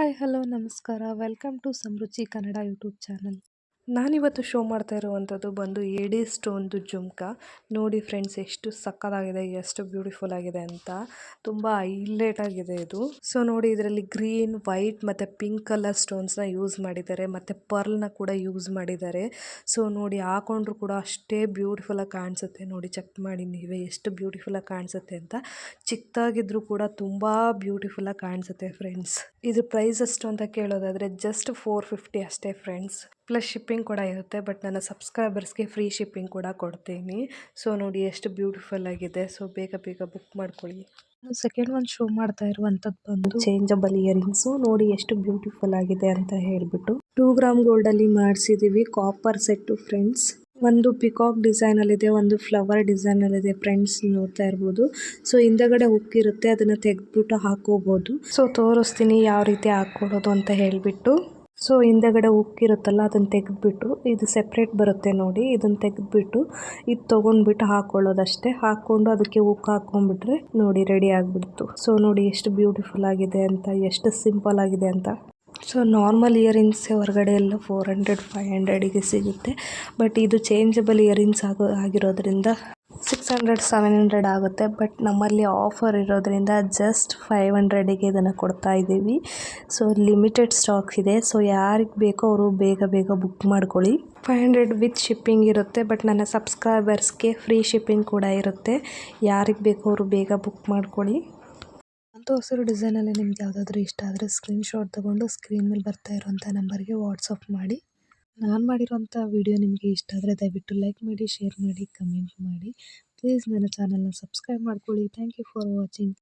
Hi hello ನಮಸ್ಕಾರ welcome to Samruchi Kannada YouTube channel. ನಾನಿವತ್ತು show ಮಾಡ್ತಾ ಇರುವಂಥದ್ದು ಬಂದು ಎಡಿ ಸ್ಟೋನ್ದು ಜುಮ್ಕ. ನೋಡಿ ಫ್ರೆಂಡ್ಸ್, ಎಷ್ಟು ಸಕ್ಕತ್ತಾಗಿದೆ, ಎಷ್ಟು ಬ್ಯೂಟಿಫುಲ್ ಆಗಿದೆ ಅಂತ. ತುಂಬ ಹೈಲೈಟ್ ಆಗಿದೆ ಇದು. ಸೊ ನೋಡಿ, ಇದರಲ್ಲಿ ಗ್ರೀನ್, ವೈಟ್ ಮತ್ತು ಪಿಂಕ್ ಕಲರ್ ಸ್ಟೋನ್ಸ್ನ ಯೂಸ್ ಮಾಡಿದ್ದಾರೆ, ಮತ್ತು ಪರ್ಲ್ನ ಕೂಡ ಯೂಸ್ ಮಾಡಿದ್ದಾರೆ. ಸೊ ನೋಡಿ, ಹಾಕೊಂಡ್ರು ಕೂಡ ಅಷ್ಟೇ ಬ್ಯೂಟಿಫುಲ್ಲಾಗಿ ಕಾಣಿಸುತ್ತೆ. ನೋಡಿ, ಚೆಕ್ ಮಾಡಿ ನೀವೇ ಎಷ್ಟು ಬ್ಯೂಟಿಫುಲ್ಲಾಗಿ ಕಾಣಿಸುತ್ತೆ ಅಂತ. ಚಿಕ್ಕದಾಗಿದ್ರೂ ಕೂಡ ತುಂಬ ಬ್ಯೂಟಿಫುಲ್ಲಾಗಿ ಕಾಣಿಸುತ್ತೆ ಫ್ರೆಂಡ್ಸ್. ಇದು ಪ್ರೈಸ್ ಎಷ್ಟು ಅಂತ ಕೇಳೋದಾದರೆ ಜಸ್ಟ್ 450 ಅಷ್ಟೇ ಫ್ರೆಂಡ್ಸ್. ಪ್ಲಸ್ ಶಿಪ್ಪಿಂಗ್ ಕೂಡ ಇರುತ್ತೆ, ಬಟ್ ನನ್ನ ಸಬ್ಸ್ಕ್ರೈಬರ್ಸ್ಗೆ ಫ್ರೀ ಶಿಪ್ಪಿಂಗ್ ಕೂಡ ಕೊಡ್ತೀನಿ. ಸೊ ನೋಡಿ, ಎಷ್ಟು ಬ್ಯೂಟಿಫುಲ್ ಆಗಿದೆ. ಸೊ ಬೇಗ ಬೇಗ ಬುಕ್ ಮಾಡ್ಕೊಳ್ಳಿ. ಸೆಕೆಂಡ್ ಒಂದು ಶೋ ಮಾಡ್ತಾ ಇರುವಂಥದ್ದು ಬಂದು ಚೇಂಜಬಲ್ ಇಯರಿಂಗ್ಸು. ನೋಡಿ ಎಷ್ಟು ಬ್ಯೂಟಿಫುಲ್ ಆಗಿದೆ ಅಂತ ಹೇಳ್ಬಿಟ್ಟು 2 ಗ್ರಾಮ್ ಗೋಲ್ಡಲ್ಲಿ ಮಾಡಿಸಿದ್ದೀವಿ. Copper set friends. ಒಂದು ಪಿಕಾಕ್ ಡಿಸೈನಲ್ಲಿದೆ, ಒಂದು ಫ್ಲವರ್ ಡಿಸೈನಲ್ಲಿದೆ ಫ್ರೆಂಡ್ಸ್, ನೋಡ್ತಾ ಇರ್ಬೋದು. ಸೊ ಹಿಂದಗಡೆ ಉಕ್ಕಿರುತ್ತೆ, ಅದನ್ನು ತೆಗೆದ್ಬಿಟ್ಟು ಹಾಕೋಬೋದು. ಸೊ ತೋರಿಸ್ತೀನಿ ಯಾವ ರೀತಿ ಹಾಕ್ಕೊಳ್ಳೋದು ಅಂತ ಹೇಳ್ಬಿಟ್ಟು. ಸೊ ಹಿಂದಗಡೆ ಉಕ್ಕಿರುತ್ತಲ್ಲ, ಅದನ್ನು ತೆಗೆದ್ಬಿಟ್ಟು, ಇದು ಸೆಪ್ರೇಟ್ ಬರುತ್ತೆ ನೋಡಿ, ಇದನ್ನು ತೆಗೆದ್ಬಿಟ್ಟು ಇದು ತೊಗೊಂಡ್ಬಿಟ್ಟು ಹಾಕ್ಕೊಳ್ಳೋದಷ್ಟೇ. ಹಾಕ್ಕೊಂಡು ಅದಕ್ಕೆ ಉಕ್ಕು ಹಾಕ್ಕೊಂಡ್ಬಿಟ್ರೆ ನೋಡಿ ರೆಡಿ ಆಗಿಬಿಡ್ತು. ಸೊ ನೋಡಿ ಎಷ್ಟು ಬ್ಯೂಟಿಫುಲ್ ಆಗಿದೆ ಅಂತ, ಎಷ್ಟು ಸಿಂಪಲ್ ಆಗಿದೆ ಅಂತ. ಸೊ ನಾರ್ಮಲ್ ಇಯರಿಂಗ್ಸ್ ಹೊರಗಡೆ ಎಲ್ಲ 400-500ಗೆ ಸಿಗುತ್ತೆ, ಬಟ್ ಇದು ಚೇಂಜಬಲ್ ಇಯರಿಂಗ್ಸ್ ಆಗಿರೋದ್ರಿಂದ 600-700 ಆಗುತ್ತೆ. ಬಟ್ ನಮ್ಮಲ್ಲಿ ಆಫರ್ ಇರೋದ್ರಿಂದ ಜಸ್ಟ್ 500ಗೆ ಇದನ್ನು ಕೊಡ್ತಾ ಇದ್ದೀವಿ. ಸೊ ಲಿಮಿಟೆಡ್ ಸ್ಟಾಕ್ಸ್ ಇದೆ. ಸೊ ಯಾರಿಗೆ ಬೇಕೋ ಅವರು ಬೇಗ ಬೇಗ ಬುಕ್ ಮಾಡ್ಕೊಳ್ಳಿ. 500 ವಿತ್ ಶಿಪ್ಪಿಂಗ್ ಇರುತ್ತೆ, ಬಟ್ ನನ್ನ ಸಬ್ಸ್ಕ್ರೈಬರ್ಸ್ಗೆ ಫ್ರೀ ಶಿಪ್ಪಿಂಗ್ ಕೂಡ ಇರುತ್ತೆ. ಯಾರಿಗೆ ಬೇಕೋ ಅವರು ಬೇಗ ಬುಕ್ ಮಾಡ್ಕೊಳ್ಳಿ. ಅಂತ ಹೊಸರು ಡಿಸೈನಲ್ಲಿ ನಿಮ್ಗೆ ಯಾವುದಾದ್ರೂ ಇಷ್ಟ ಆದರೆ ಸ್ಕ್ರೀನ್ಶಾಟ್ ತೊಗೊಂಡು ಸ್ಕ್ರೀನ್ ಮೇಲೆ ಬರ್ತಾ ಇರೋಂಥ ನಂಬರ್ಗೆ ವಾಟ್ಸಪ್ ಮಾಡಿ. ನಾನು ಮಾಡಿರೋಂಥ ವಿಡಿಯೋ ನಿಮಗೆ ಇಷ್ಟ ಆದರೆ ದಯವಿಟ್ಟು ಲೈಕ್ ಮಾಡಿ, ಶೇರ್ ಮಾಡಿ, ಕಮೆಂಟ್ ಮಾಡಿ. ಪ್ಲೀಸ್ ನನ್ನ ಚಾನಲ್ನ ಸಬ್ಸ್ಕ್ರೈಬ್ ಮಾಡ್ಕೊಳ್ಳಿ. Thank you for watching.